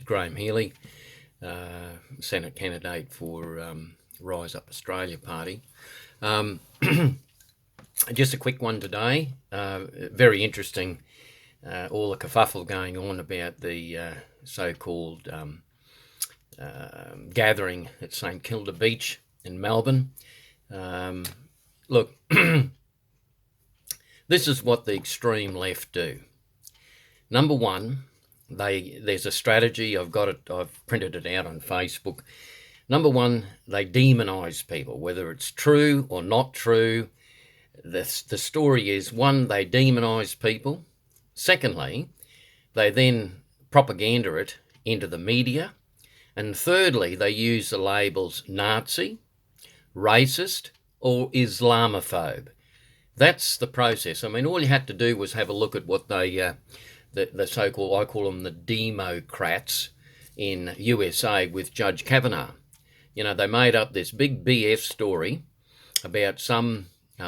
Graham Healy, Senate candidate for Rise Up Australia Party. Just a quick one today. Very interesting, all the kerfuffle going on about the so-called gathering at St Kilda Beach in Melbourne. Look, this is what the extreme left do. Number one, there's a strategy. I've printed it out on Facebook. Number one, they demonise people, whether it's true or not true. The story is, one, they demonise people. Secondly, they then propaganda it into the media. And thirdly, they use the labels Nazi, racist, or Islamaphobe. That's the process. I mean, all you had to do was have a look at what they, the so-called, I call them the Democrats in USA with Judge Kavanaugh. You know, they made up this big BF story about some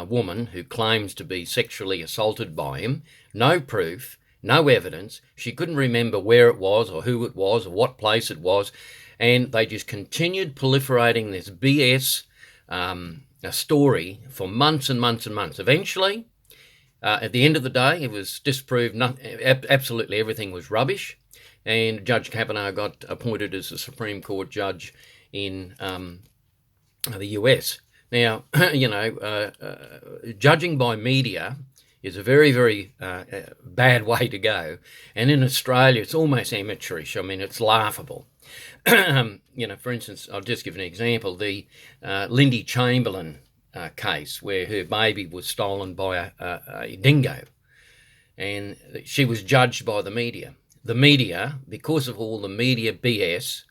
woman who claims to be sexually assaulted by him. No proof, no evidence. She couldn't remember where it was or who it was or what place it was. And they just continued proliferating this BS story for months and months and months. Eventually, at the end of the day, it was disproved. Absolutely everything was rubbish. And Judge Kavanaugh got appointed as the Supreme Court judge in the US. Now, you know, judging by media is a very, very bad way to go. And in Australia, it's almost amateurish. I mean, it's laughable. You know, for instance, I'll just give an example. The Lindy Chamberlain case, where her baby was stolen by a dingo. And she was judged by the media. The media, because of all the media BS,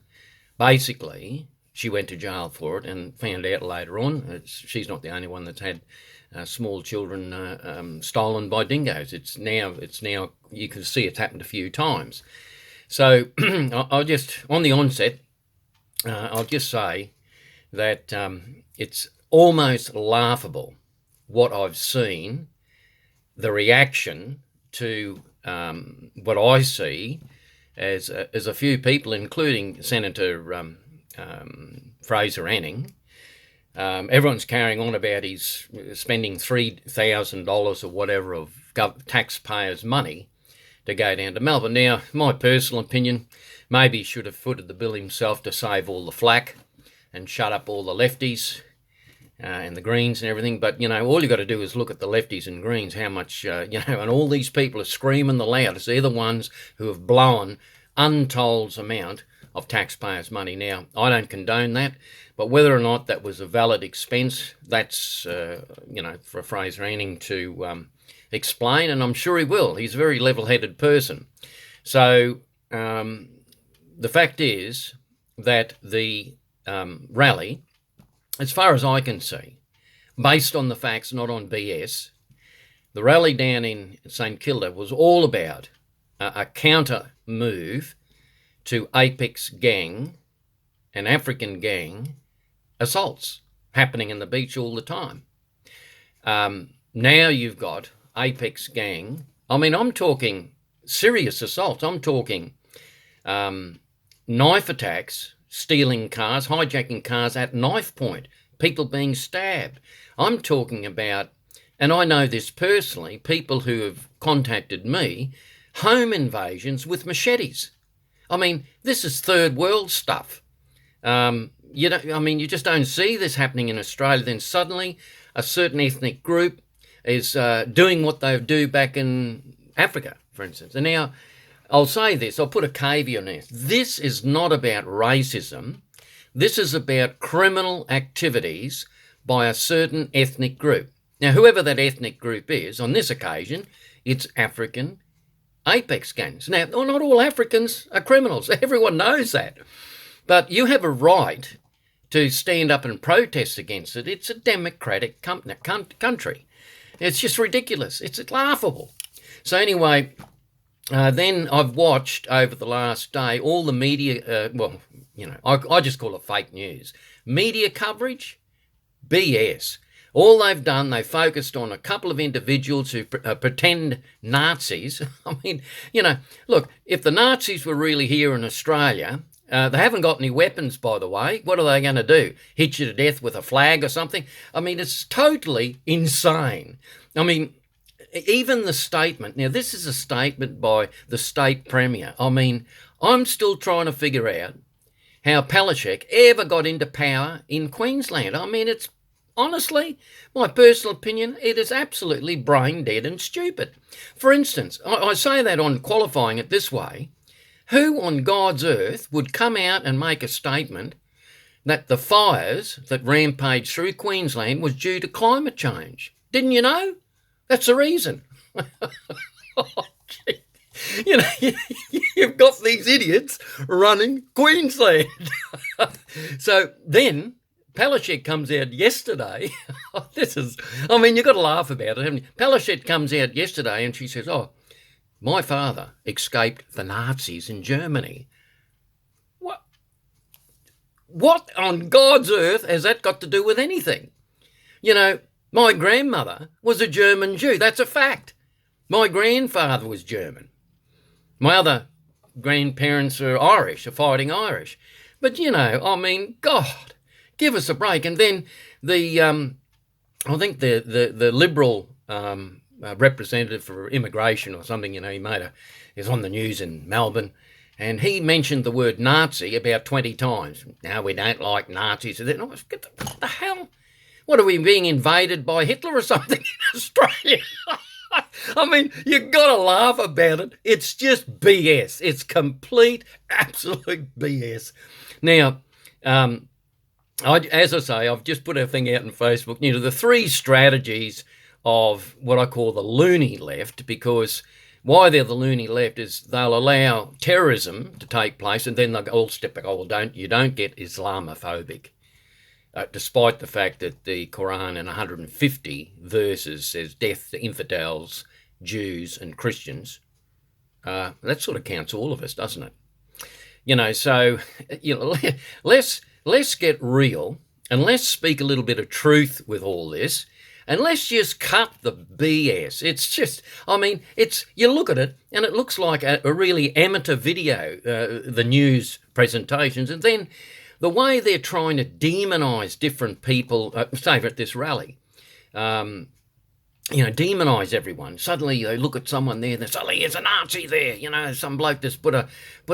basically, she went to jail for it and found out later on she's not the only one that's had small children stolen by dingoes. It's now you can see it's happened a few times. So I'll just, on the onset, I'll just say that it's almost laughable what I've seen, the reaction to what I see as a few people, including Senator Fraser Anning. Everyone's carrying on about his spending $3,000 or whatever of taxpayers' money to go down to Melbourne. Now, my personal opinion, maybe he should have footed the bill himself to save all the flack and shut up all the lefties and the Greens and everything. But, you know, all you got to do is look at the lefties and Greens, how much, you know, and all these people are screaming the loudest. They're the ones who have blown untold amount of taxpayers' money. Now, I don't condone that, but whether or not that was a valid expense, that's, you know, for Fraser Anning to explain, and I'm sure he will. He's a very level-headed person. So the fact is that the rally, as far as I can see, based on the facts, not on BS, the rally down in St Kilda was all about a counter move to Apex gang, an African gang, assaults happening in the beach all the time. Now you've got Apex gang. I mean, I'm talking serious assaults. I'm talking knife attacks, stealing cars, hijacking cars at knife point, people being stabbed. I'm talking about, and I know this personally, people who have contacted me, home invasions with machetes. I mean, this is third world stuff. You just don't see this happening in Australia. Then suddenly a certain ethnic group is doing what they do back in Africa, for instance. And now I'll say this, I'll put a caveat on this. This is not about racism. This is about criminal activities by a certain ethnic group. Now, whoever that ethnic group is, on this occasion, it's African Apex gangs. Now, not all Africans are criminals. Everyone knows that. But you have a right to stand up and protest against it. It's a democratic country. It's just ridiculous. It's laughable. So anyway, then I've watched over the last day all the media, I just call it fake news. Media coverage, BS. All they've done, they focused on a couple of individuals who pretend Nazis. I mean, look, if the Nazis were really here in Australia, they haven't got any weapons, by the way. What are they going to do? Hit you to death with a flag or something? I mean, it's totally insane. I mean, even the statement, now this is a statement by the state premier. I mean, I'm still trying to figure out how Palaszczuk ever got into power in Queensland. I mean, it's honestly, my personal opinion, it is absolutely brain dead and stupid. For instance, I say that on qualifying it this way. Who on God's earth would come out and make a statement that the fires that rampaged through Queensland was due to climate change? Didn't you know? That's the reason. Oh, you've got these idiots running Queensland. So then Palaszczuk comes out yesterday. You've got to laugh about it, haven't you? Palaszczuk comes out yesterday and she says, my father escaped the Nazis in Germany. What on God's earth has that got to do with anything? My grandmother was a German Jew. That's a fact. My grandfather was German. My other grandparents are Irish, are fighting Irish. But, God, give us a break. And then I think the Liberal representative for immigration or something, he is on the news in Melbourne, and he mentioned the word Nazi about 20 times. Now, we don't like Nazis. What the hell? What, are we being invaded by Hitler or something in Australia? I mean, you've got to laugh about it. It's just BS. It's complete, absolute BS. Now, as I say, I've just put a thing out on Facebook, the 3 strategies of what I call the loony left, because why they're the loony left is they'll allow terrorism to take place and then they'll all step back, you don't get Islamophobic. Despite the fact that the Quran in 150 verses says death to infidels, Jews and Christians. That sort of counts all of us, doesn't it? So let's get real and let's speak a little bit of truth with all this. And let's just cut the BS. It's just, you look at it and it looks like a really amateur video, the news presentations, and then the way they're trying to demonise different people, say at this rally, demonise everyone. Suddenly they look at someone there, and suddenly there's a Nazi there. Some bloke just put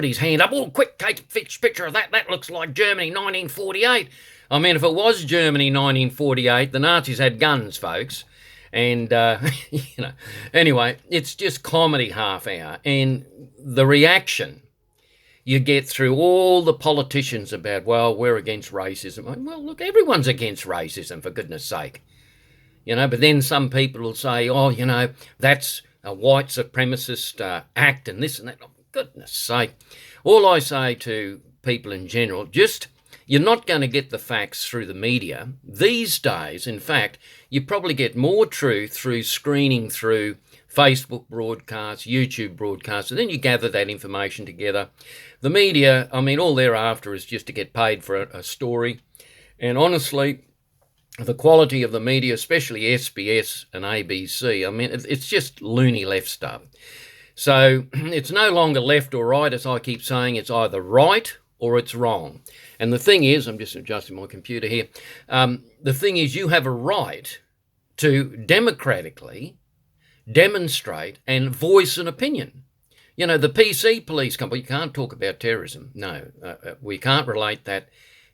his hand up. Oh, quick, take a picture of that. That looks like Germany 1948. If it was Germany 1948, the Nazis had guns, folks. And, anyway, it's just comedy half hour. And the reaction you get through all the politicians about, well, we're against racism. Well, look, everyone's against racism, for goodness sake. But then some people will say, that's a white supremacist act and this and that. Oh, for goodness sake. All I say to people in general, you're not going to get the facts through the media. These days, in fact, you probably get more truth through screening through Facebook broadcasts, YouTube broadcasts, and then you gather that information together. The media, all they're after is just to get paid for a story. And honestly, the quality of the media, especially SBS and ABC, it's just loony left stuff. So it's no longer left or right, as I keep saying. It's either right or it's wrong. And the thing is, I'm just adjusting my computer here, the thing is you have a right to democratically demonstrate and voice an opinion. The PC police company, you can't talk about terrorism. No, we can't relate that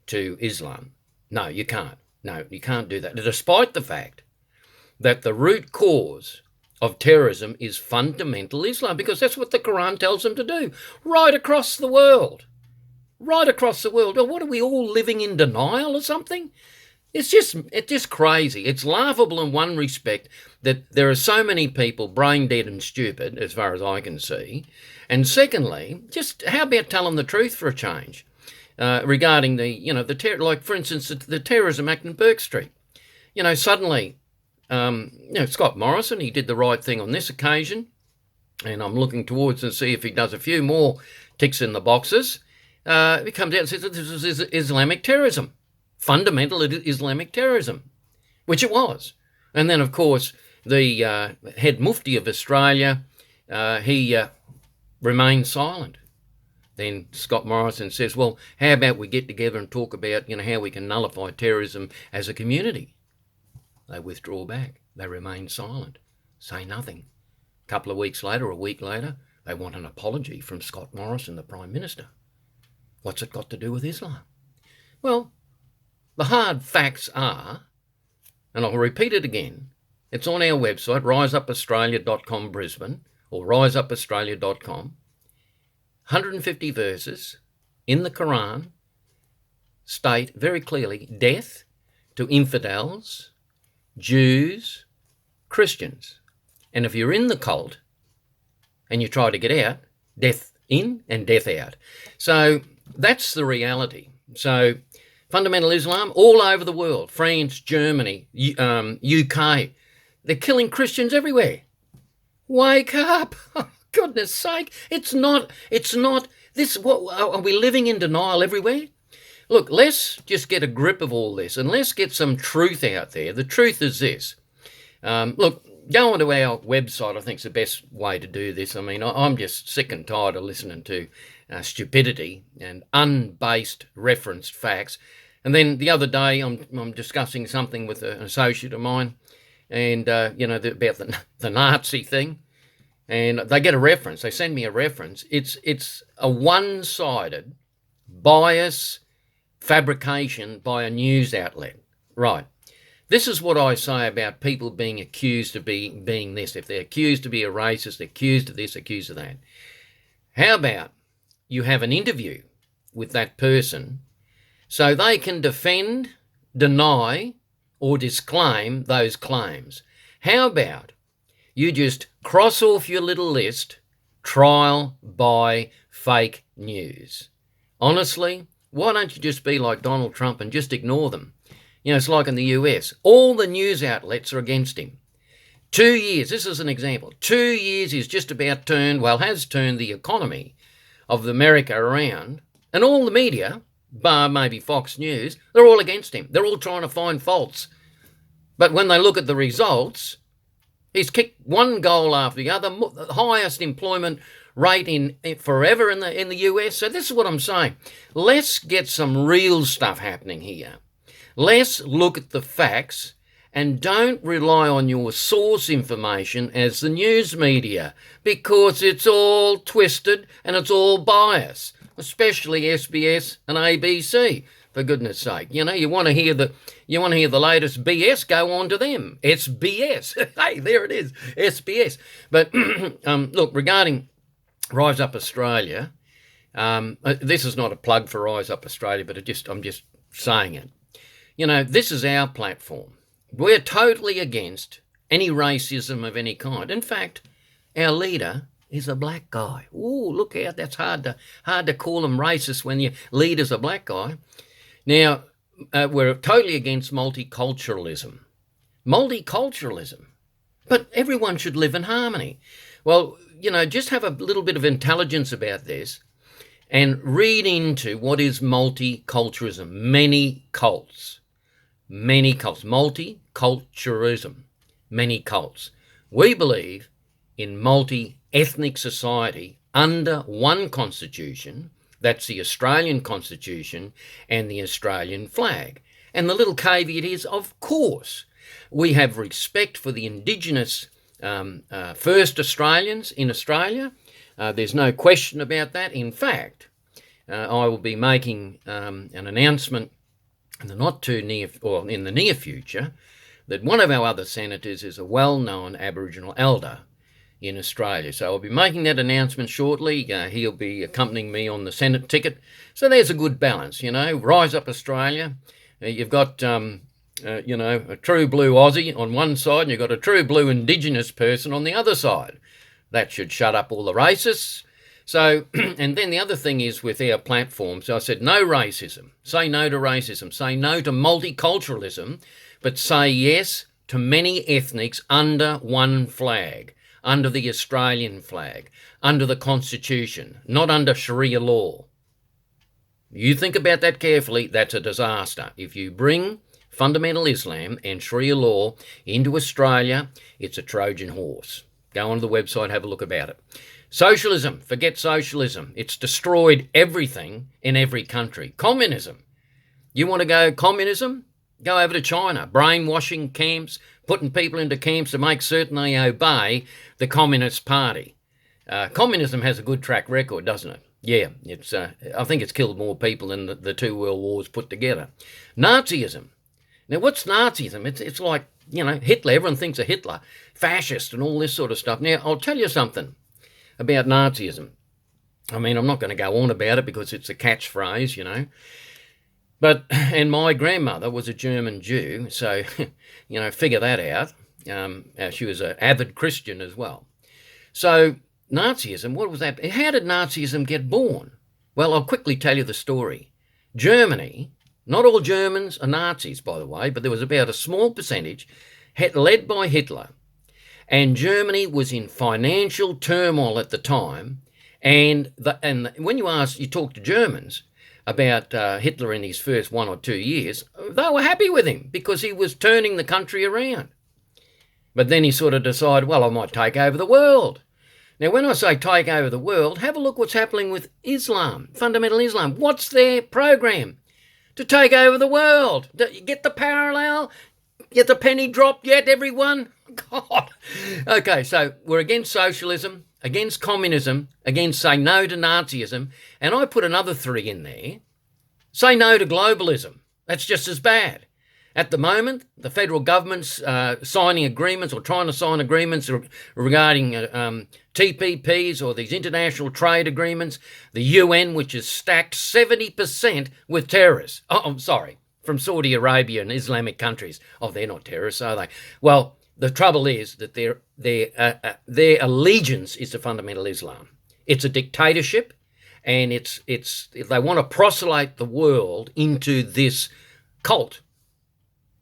to Islam. No, you can't. No, you can't do that. Despite the fact that the root cause of terrorism is fundamental Islam, because that's what the Quran tells them to do, right across the world. Right across the world. What, are we all living in denial or something? It's just crazy. It's laughable in one respect that there are so many people brain dead and stupid, as far as I can see. And secondly, just how about telling the truth for a change regarding like for instance, the terrorism act in Burke Street. Suddenly, Scott Morrison, he did the right thing on this occasion, and I'm looking towards to see if he does a few more ticks in the boxes. He comes out and says that this is Islamic terrorism. Fundamental Islamic terrorism. which it was. And then, of course, the head mufti of Australia, he remained silent. Then Scott Morrison says, well, how about we get together and talk about, how we can nullify terrorism as a community? They withdraw back. They remain silent, say nothing. A couple of weeks later, a week later, they want an apology from Scott Morrison, the Prime Minister. What's it got to do with Islam? Well, the hard facts are, and I'll repeat it again, it's on our website, riseupaustralia.com Brisbane, or riseupaustralia.com. 150 verses in the Quran state very clearly death to infidels, Jews, Christians. And if you're in the cult and you try to get out, death in and death out. So that's the reality. So fundamental Islam all over the world, France, Germany, UK, they're killing Christians everywhere. Wake up. Goodness sake, it's not this. What are we living in denial everywhere? Look, let's just get a grip of all this and let's get some truth out there. The truth is this. Look, go onto our website. I think it's the best way to do this. I mean, I'm just sick and tired of listening to stupidity and unbased referenced facts. And then the other day, I'm discussing something with an associate of mine, and about the Nazi thing. And they get a reference. They send me a reference. It's a one-sided bias fabrication by a news outlet. Right. This is what I say about people being accused of being this. If they're accused to be a racist, accused of this, accused of that. How about you have an interview with that person so they can defend, deny, or disclaim those claims? How about you just cross off your little list, trial by fake news? Honestly, why don't you just be like Donald Trump and just ignore them? It's like in the US. All the news outlets are against him. 2 years, this is an example. 2 years he's just about has turned the economy of America around, and all the media, bar maybe Fox News, they're all against him. They're all trying to find faults. But when they look at the results, he's kicked one goal after the other, the highest employment rate in forever in the US. So this is what I'm saying. Let's get some real stuff happening here. Let's look at the facts and don't rely on your source information as the news media, because it's all twisted and it's all biased, especially SBS and ABC. For goodness sake, you want to hear the latest BS, go on to them. It's BS. Hey, there it is, SBS. But look, regarding Rise Up Australia, this is not a plug for Rise Up Australia, but I'm just saying it. This is our platform. We're totally against any racism of any kind. In fact, our leader is a black guy. Oh, look out! That's hard to call him racist when your leader's a black guy. Now, we're totally against multiculturalism. Multiculturalism. But everyone should live in harmony. Well, just have a little bit of intelligence about this and read into what is multiculturalism. Many cults. Multiculturalism. Many cults. We believe in multi-ethnic society under one constitution. That's the Australian Constitution and the Australian flag. And the little caveat is, of course, we have respect for the Indigenous first Australians in Australia. There's no question about that. In fact, I will be making an announcement in the near future that one of our other senators is a well-known Aboriginal elder in Australia. So I'll be making that announcement shortly. He'll be accompanying me on the Senate ticket. So there's a good balance, Rise Up Australia. You've got, a true blue Aussie on one side, and you've got a true blue Indigenous person on the other side. That should shut up all the racists. So, and then the other thing is with our platform, so I said no racism. Say no to racism. Say no to multiculturalism, but say yes to many ethnics under one flag. Under the Australian flag, under the Constitution, not under Sharia law. You think about that carefully, that's a disaster. If you bring fundamental Islam and Sharia law into Australia, it's a Trojan horse. Go onto the website, have a look about it. Socialism, forget socialism. It's destroyed everything in every country. Communism. You want to go communism? Go over to China. Brainwashing camps, putting people into camps to make certain they obey the Communist Party. Communism has a good track record, doesn't it? Yeah, it's. I think it's killed more people than the two world wars put together. Nazism. Now, what's Nazism? It's like, Hitler. Everyone thinks of Hitler. Fascist and all this sort of stuff. Now, I'll tell you something about Nazism. I mean, I'm not going to go on about it because it's a catchphrase, But, and my grandmother was a German Jew, so, figure that out. She was an avid Christian as well. So, Nazism, what was that? How did Nazism get born? Well, I'll quickly tell you the story. Germany, not all Germans are Nazis, by the way, but there was about a small percentage led by Hitler. And Germany was in financial turmoil at the time. And when you talk to Germans about Hitler in his first 1 or 2 years, they were happy with him because he was turning the country around. But then he sort of decided, well, I might take over the world. Now, when I say take over the world, have a look what's happening with Islam, fundamental Islam. What's their program? To take over the world. You get the parallel? Get the penny dropped yet, everyone? God. Okay, so we're against socialism, against communism, against say no to Nazism, and I put another 3 in there. Say no to globalism. That's just as bad. At the moment, the federal government's signing agreements or trying to sign agreements regarding TPPs or these international trade agreements. The UN, which is stacked 70% with terrorists. Oh, I'm sorry, from Saudi Arabia and Islamic countries. Oh, they're not terrorists, are they? Well, the trouble is that their allegiance is to fundamental Islam. It's a dictatorship, and they want to proselyte the world into this cult.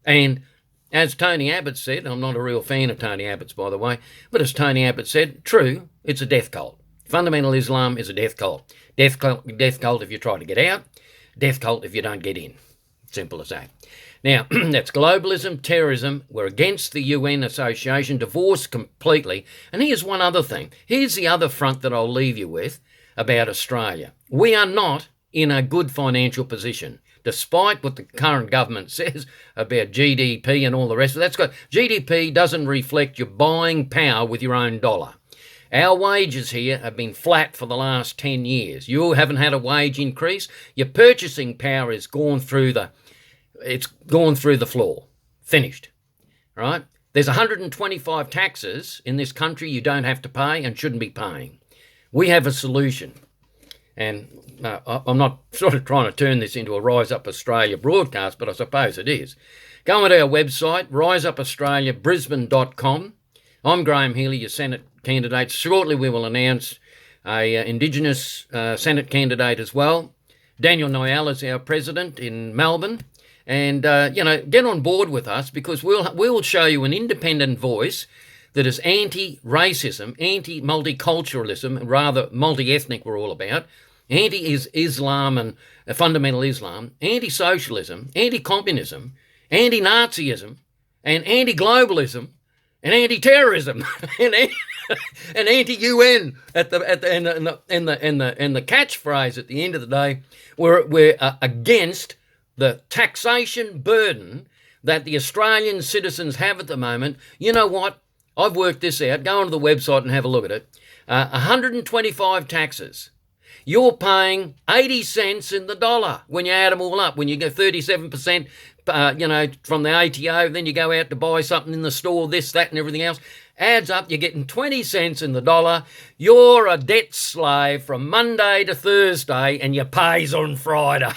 And as Tony Abbott said, I'm not a real fan of Tony Abbott's, by the way, but as Tony Abbott said, true, it's a death cult. Fundamental Islam is a death cult. Death cult if you try to get out, death cult if you don't get in. Simple as that. Now, that's globalism, terrorism. We're against the UN association, divorced completely. And here's one other thing. Here's the other front that I'll leave you with about Australia. We are not in a good financial position. Despite what the current government says about GDP and all the rest of that, GDP doesn't reflect your buying power with your own dollar. Our wages here have been flat for the last 10 years. You haven't had a wage increase. Your purchasing power has gone through the floor. Finished. Right? There's 125 taxes in this country you don't have to pay and shouldn't be paying. We have a solution. And I'm not sort of trying to turn this into a Rise Up Australia broadcast, but I suppose it is. Go onto our website, riseupaustraliabrisbane.com. I'm Graham Healy, your Senate candidate. Shortly we will announce a Indigenous Senate candidate as well. Daniel Noel is our president in Melbourne. And, get on board with us because we'll show you an independent voice that is anti-racism, anti-multiculturalism, rather multi-ethnic we're all about, anti-Islam and fundamental Islam, anti-socialism, anti-communism, anti-Nazism, and anti-globalism, and anti-terrorism, and anti-UN and the catchphrase at the end of the day, we're against the taxation burden that the Australian citizens have at the moment. You know what? I've worked this out. Go onto the website and have a look at it. 125 taxes. You're paying 80 cents in the dollar when you add them all up. When you go 37%, from the ATO, then you go out to buy something in the store, this, that, and everything else. Adds up, you're getting 20 cents in the dollar. You're a debt slave from Monday to Thursday, and your pay's on Friday.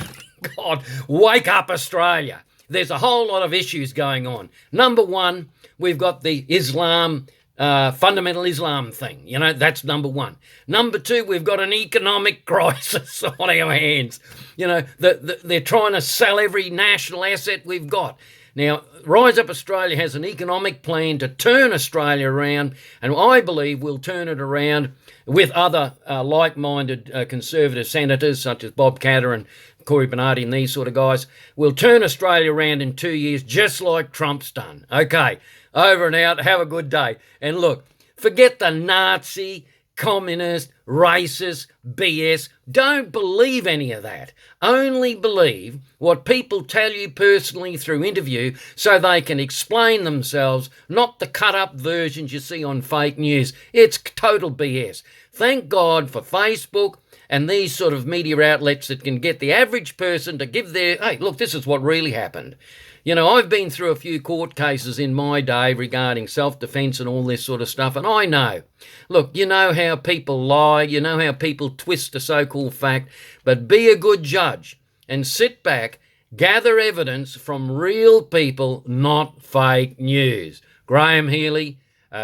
God, wake up, Australia. There's a whole lot of issues going on. Number one, we've got the Islam, fundamental Islam thing. That's number one. Number two, we've got an economic crisis on our hands. They're trying to sell every national asset we've got. Now, Rise Up Australia has an economic plan to turn Australia around, and I believe we'll turn it around with other like-minded Conservative senators such as Bob Catter and Corey Bernardi and these sort of guys, will turn Australia around in 2 years just like Trump's done. Okay, over and out. Have a good day. And look, forget the Nazi, communist, racist BS. Don't believe any of that. Only believe what people tell you personally through interview so they can explain themselves, not the cut-up versions you see on fake news. It's total BS. Thank God for Facebook and these sort of media outlets that can get the average person to give their, hey, look, this is what really happened. You know, I've been through a few court cases in my day regarding self-defence and all this sort of stuff, and I know. Look, you know how people lie, you know how people twist a so-called fact, but be a good judge and sit back, gather evidence from real people, not fake news. Graham Healy,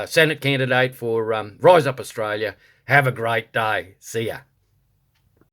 Senate candidate for Rise Up Australia. Have a great day. See ya.